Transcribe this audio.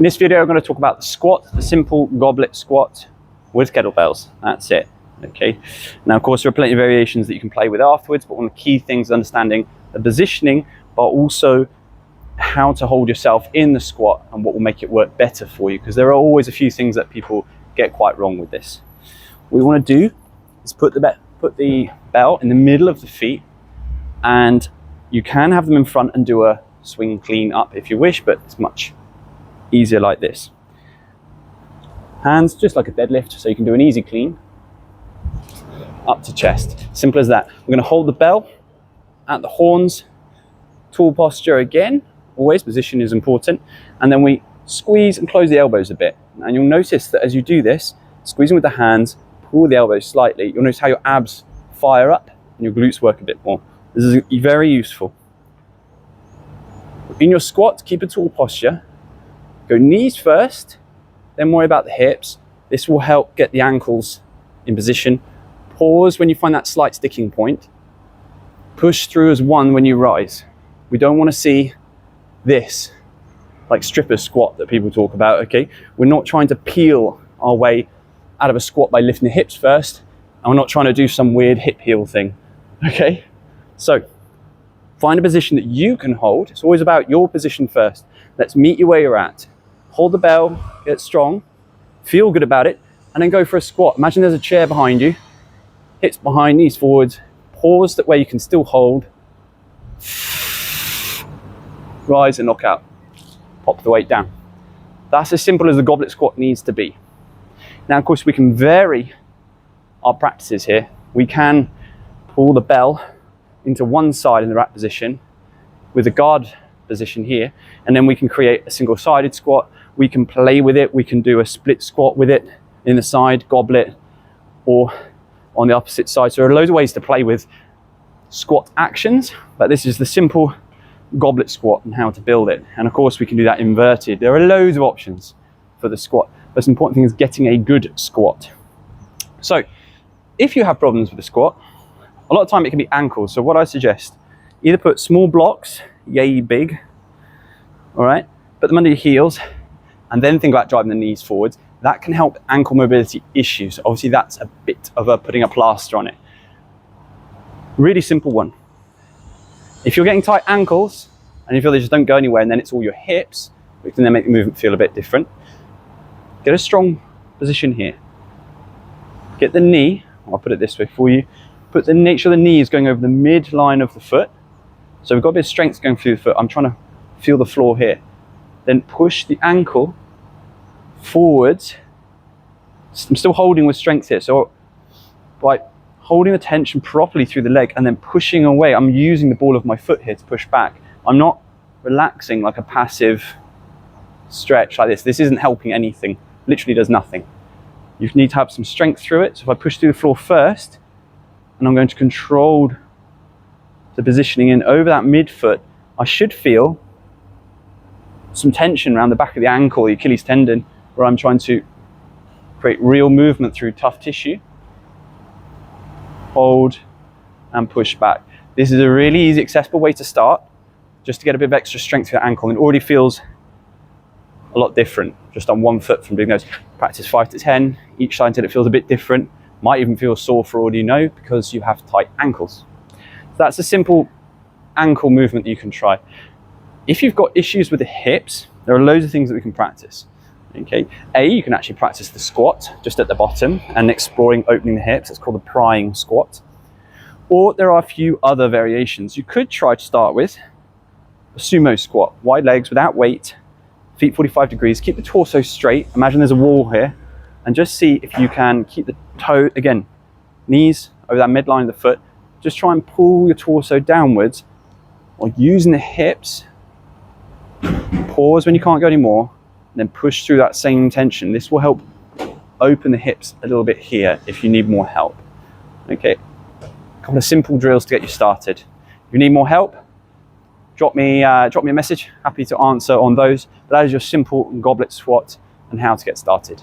In this video, I'm going to talk about the squat, the simple goblet squat with kettlebells. That's it. Okay. Now, of course, there are plenty of variations that you can play with afterwards, but one of the key things is understanding the positioning, but also how to hold yourself in the squat and what will make it work better for you, because there are always a few things that people get quite wrong with this. What we want to do is put the bell in the middle of the feet, and you can have them in front and do a swing clean up if you wish, but it's much easier like this. Hands just like a deadlift, so you can do an easy clean up to chest. Simple as that. We're going to hold the bell at the horns, tall posture again, always position is important, and then we squeeze and close the elbows a bit. And you'll notice that as you do this, squeezing with the hands, pull the elbows slightly, you'll notice how your abs fire up and your glutes work a bit more. This is very useful. In your squat, keep a tall posture. Go knees first, then worry about the hips. This will help get the ankles in position. Pause when you find that slight sticking point. Push through as one when you rise. We don't want to see this, like stripper squat that people talk about, okay? We're not trying to peel our way out of a squat by lifting the hips first, and we're not trying to do some weird hip heel thing, okay? So, find a position that you can hold. It's always about your position first. Let's meet you where you're at. Hold the bell, get strong, feel good about it, and then go for a squat. Imagine there's a chair behind you, hips behind, knees forwards, pause that way you can still hold. Rise and knock out. Pop the weight down. That's as simple as the goblet squat needs to be. Now, of course, we can vary our practices here. We can pull the bell into one side in the rack position with a guard position here, and then we can create a single-sided squat. We can play with it. We can do a split squat with it in the side, goblet, or on the opposite side. So there are loads of ways to play with squat actions, but this is the simple goblet squat and how to build it. And of course, we can do that inverted. There are loads of options for the squat, but the important thing is getting a good squat. So if you have problems with the squat, a lot of time it can be ankles. So what I suggest, either put small blocks, yay big, all right, put them under your heels, and then think about driving the knees forwards. That can help ankle mobility issues. Obviously, that's a bit of putting a plaster on it. Really simple one. If you're getting tight ankles and you feel they just don't go anywhere, and then it's all your hips, we can then make the movement feel a bit different. Get a strong position here. Get the knee, I'll put it this way for you, make sure the knee is going over the midline of the foot. So we've got a bit of strength going through the foot. I'm trying to feel the floor here. Then push the ankle forwards. I'm still holding with strength here. So by holding the tension properly through the leg and then pushing away, I'm using the ball of my foot here to push back. I'm not relaxing like a passive stretch like this. This isn't helping anything. Literally does nothing. You need to have some strength through it. So if I push through the floor first, and I'm going to control the positioning in over that midfoot, I should feel some tension around the back of the ankle, the Achilles tendon, where I'm trying to create real movement through tough tissue. Hold and push back. This is a really easy, accessible way to start, just to get a bit of extra strength to your ankle, and it already feels a lot different just on one foot from doing those. Practice 5 to 10 each side until it feels a bit different. Might even feel sore for all you know, because you have tight ankles. So that's a simple ankle movement that you can try. If you've got issues with the hips, there are loads of things that we can practice. Okay, you can actually practice the squat just at the bottom and exploring opening the hips. It's called the prying squat. Or there are a few other variations. You could try to start with a sumo squat, wide legs without weight, feet 45 degrees, keep the torso straight. Imagine there's a wall here, and just see if you can keep the toe, again, knees over that midline of the foot. Just try and pull your torso downwards while using the hips. Pause when you can't go anymore, and then push through that same tension. This will help open the hips a little bit here if you need more help. Okay, a couple of simple drills to get you started. If you need more help, drop me a message. Happy to answer on those. But that is your simple goblet squat and how to get started.